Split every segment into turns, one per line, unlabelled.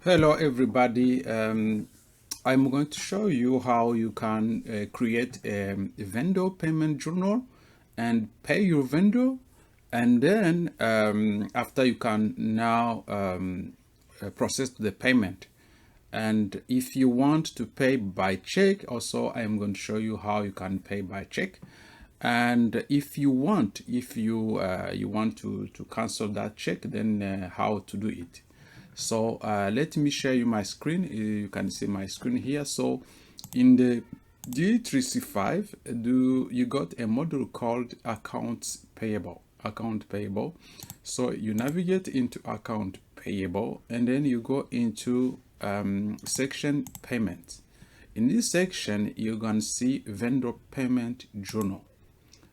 Hello everybody. I'm going to show you how you can create a vendor payment journal and pay your vendor, and then after you can now process the payment. And if you want to pay by check, also I am going to show you how you can pay by check. And if you want to cancel that check, then how to do it. So let me share you my screen. You can see my screen here. So in the D365, you got a module called accounts payable. So you navigate into account payable, and then you go into section payments. In this section, you can see vendor payment journal.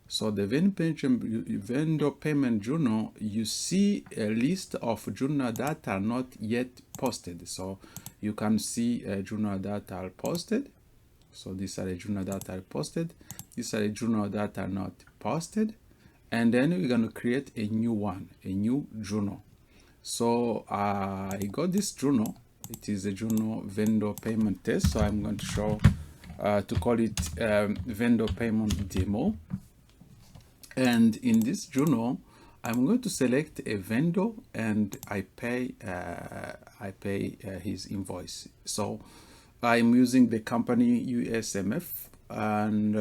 So the vendor payment journal, you see a list of journal that are not yet posted. So you can see a journal that are posted. So these are the journal that are posted. These are the journal that are not posted. And then we're going to create a new one, a new journal. So I got this journal. It is a journal vendor payment test. So I'm going to show to call it vendor payment demo. And in this journal, I'm going to select a vendor and I pay his invoice. So I'm using the company USMF, and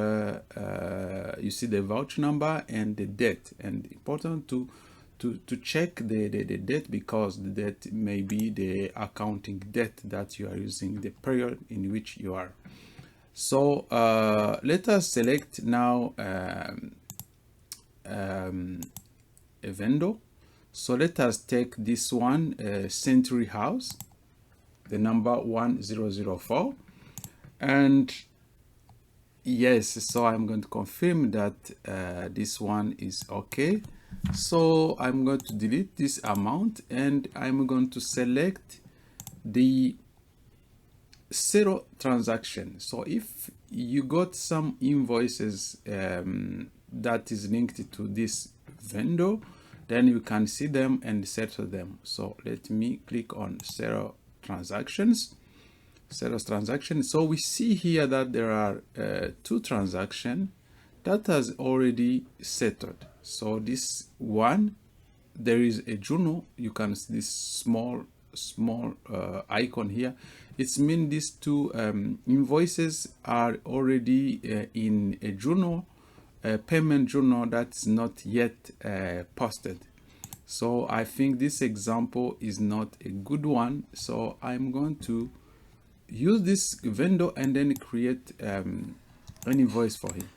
you see the voucher number and the date. And important to check the date, because the date may be the accounting date that you are using, the period in which you are. So let us select now a vendor. So let us take this one, Century House, the number 1004, and yes, so I'm going to confirm that this one is okay. So I'm going to delete this amount, and I'm going to select the zero transaction. So if you got some invoices that is linked to this vendor, then you can see them and settle them. So let me click on zero transactions. So we see here that there are two transactions that has already settled. So this one, there is a journal. You can see this small icon here. It's mean these two invoices are already in a journal, a payment journal that's not yet posted. So I think this example is not a good one. So I'm going to use this vendor and then create an invoice for him.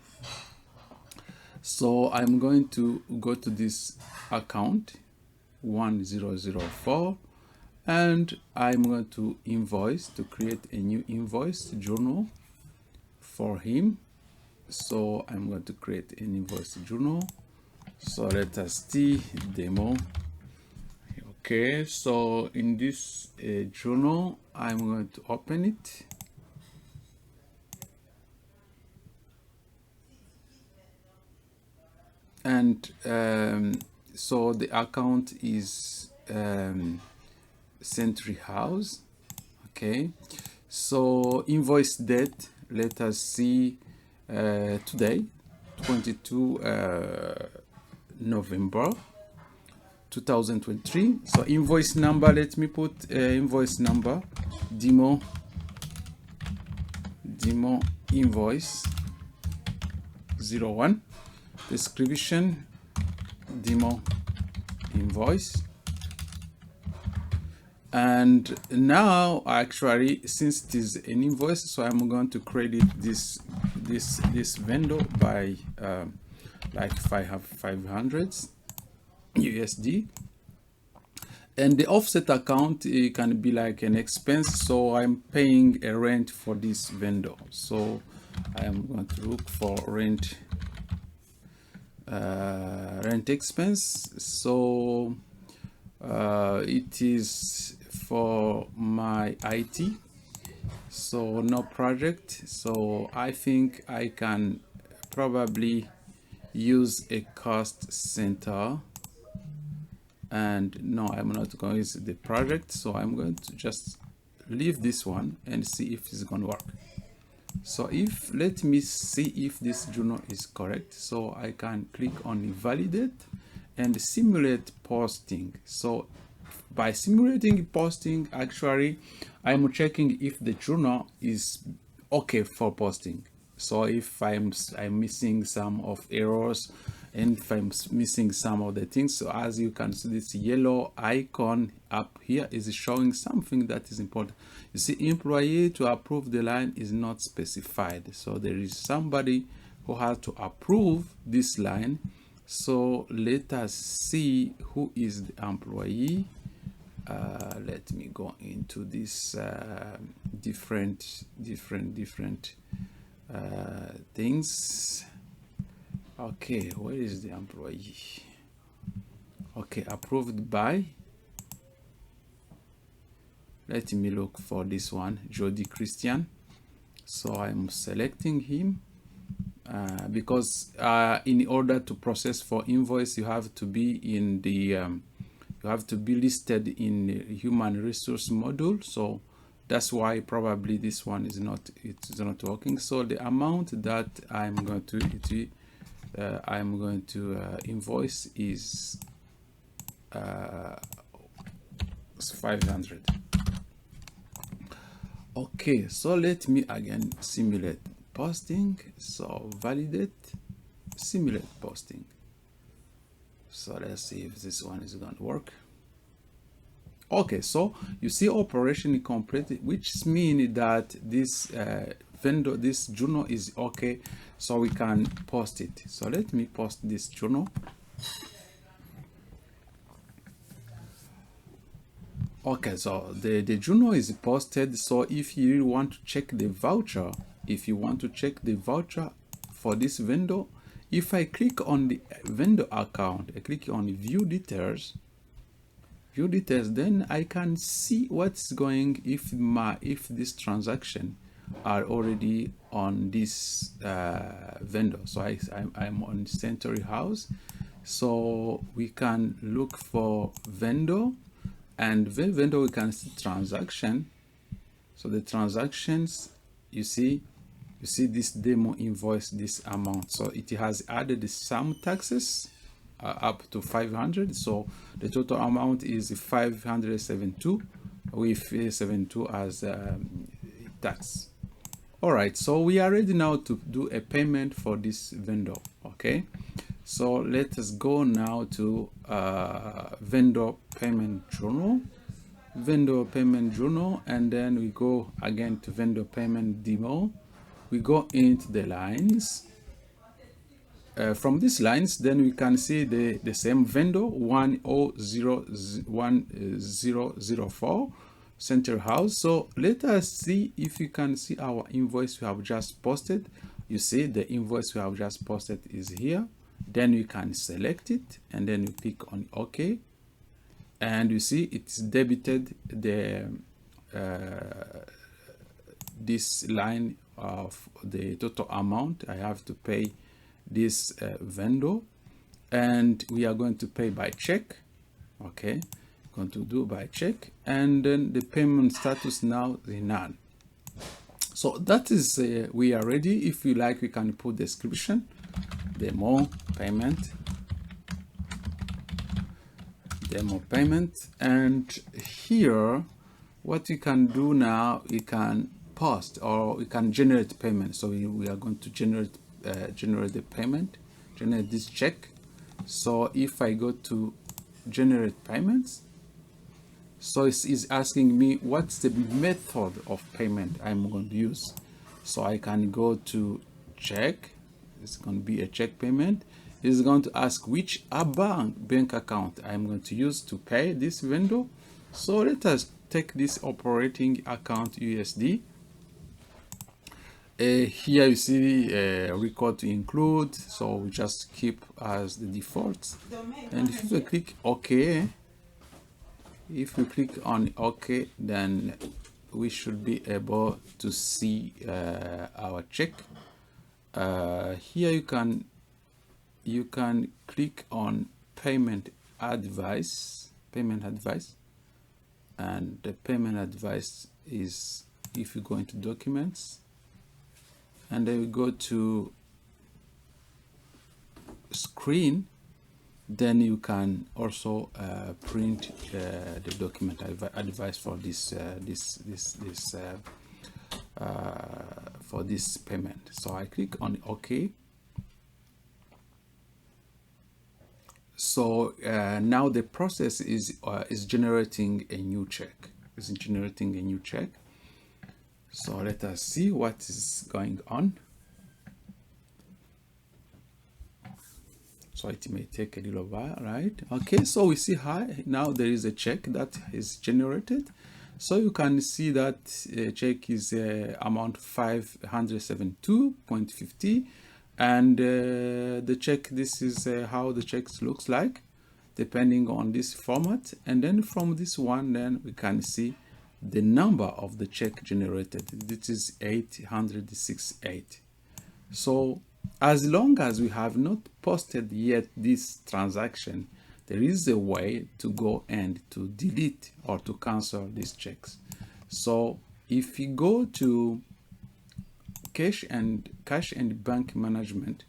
So I'm going to go to this account 1004, and I'm going to create a new invoice journal for him. So I'm going to create an invoice journal. So let us see demo. Okay, so in this journal, I'm going to open it. And so the account is Century House. Okay, so invoice date, let us see today, 22 November 2023. So invoice number, let me put invoice number demo invoice 01. Description demo invoice. And now actually, since it is an invoice, so I'm going to credit this vendor by like 500 USD. And the offset account, it can be like an expense. So I'm paying a rent for this vendor. So I am going to look for rent expense. So it is for my IT, so no project. So I think I can probably use a cost center and no, I'm not going to use the project, so I'm going to just leave this one and see if it's going to work. So if, let me see if this journal is correct. So I can click on validate and simulate posting. So by simulating posting, actually I'm checking if the journal is okay for posting. So if I'm missing some of errors, and if I'm missing some of the things, so as you can see, this yellow icon up here is showing something that is important. You see, employee to approve the line is not specified, so there is somebody who has to approve this line. So let us see who is the employee. Let me go into this different things. Okay, where is the employee? Okay, approved by. Let me look for this one, Jody Christian. So I'm selecting him because in order to process for invoice, you have to be in the you have to be listed in the human resource module. So that's why probably this one is not, it's not working. So the amount that I'm going to invoice is 500. Okay, so let me again simulate posting. So validate, simulate posting. So let's see if this one is going to work. Okay, so you see operation completed, which means that this vendor, this journal is okay, so we can post it. So let me post this journal. Okay, so the journal is posted. So if you want to check the voucher, for this vendor, if I click on the vendor account, I click on view details, then I can see what's going, if this transaction are already on this vendor. So I'm on Century House, so we can look for vendor, and the vendor we can see transaction. So the transactions, you see this demo invoice, this amount, so it has added some taxes up to 500, so the total amount is 572 with 72 as tax. All right, so we are ready now to do a payment for this vendor. Okay, so let us go now to vendor payment journal, and then we go again to vendor payment demo. We go into the lines. From these lines, then we can see the same vendor 1004 Center House. So let us see if you can see our invoice we have just posted. You see the invoice we have just posted is here. Then you can select it and then you click on OK, and you see it's debited the this line of the total amount I have to pay this vendor, and we are going to pay by check. Okay, going to do by check, and then the payment status now is none. So that is we are ready. If you like, we can put description, demo payment, and here what you can do now, you can post or we can generate payment. So we are going to generate the payment, generate this check. So if I go to generate payments, so it's asking me what's the method of payment I'm going to use. So I can go to check. It's going to be a check payment. It's going to ask which bank account I'm going to use to pay this vendor. So let us take this operating account USD. Here you see record to include, so we just keep as the default. And if we click OK, if we click on OK, then we should be able to see our check. Here you can click on payment advice, payment advice, and the payment advice is, if you go into documents and then we go to screen, then you can also print the document advice for this for this payment. So I click on OK. So now the process is generating a new check. It's generating a new check. So let us see what is going on. So it may take a little while, right? Okay, so we see now there is a check that is generated. So you can see that check is amount 572.50, and the check, this is how the check looks like depending on this format. And then from this one, then we can see the number of the check generated. This is 868. So as long as we have not posted yet this transaction, there is a way to go and to delete or to cancel these checks. So if you go to cash and bank management,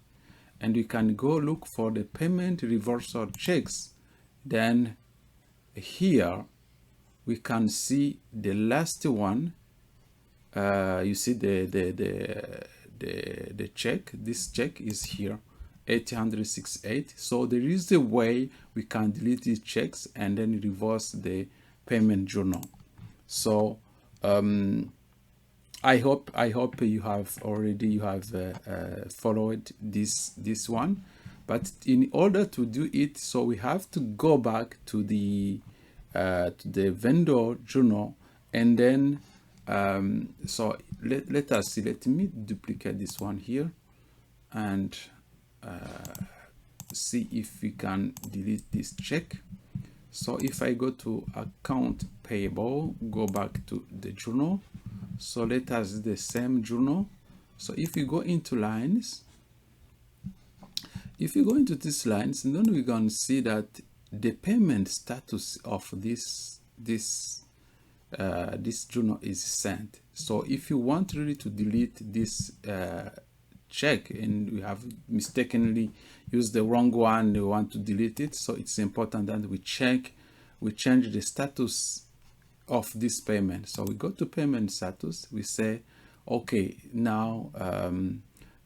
and you can go look for the payment reversal checks, then here we can see the last one. You see the check, this check is here, 868. So there is a way we can delete these checks and then reverse the payment journal. So I hope you have followed this one. But in order to do it, so we have to go back to the vendor journal, and then so let us see. Let me duplicate this one here and see if we can delete this check. So if I go to account payable, go back to the journal. So let us do the same journal. So if you go into lines, if you go into these lines, then we're going to see that the payment status of this journal is sent. So if you want really to delete this check and we have mistakenly used the wrong one, we want to delete it, so it's important that we change the status of this payment. So we go to payment status, we say okay, now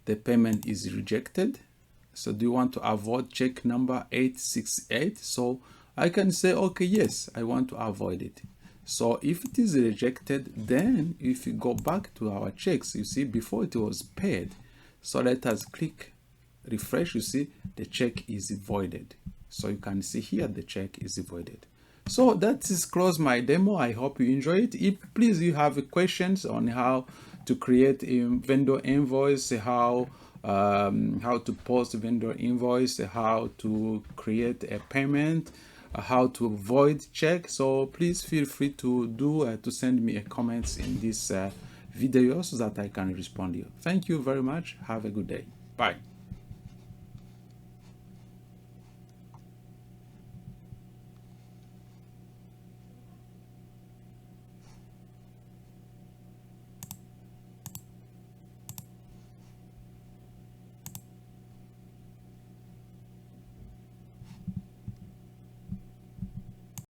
the payment is rejected. So do you want to avoid check number 868? So I can say okay, yes, I want to avoid it. So if it is rejected, then if you go back to our checks, you see before it was paid. So let us click refresh. You see the check is voided. So you can see here the check is voided. So that is close my demo. I hope you enjoy it. If please you have questions on how to create a vendor invoice, how to post vendor invoice, how to create a payment, how to avoid check, so please feel free to send me a comments in this video so that I can respond to you. Thank you very much. Have a good day. Bye.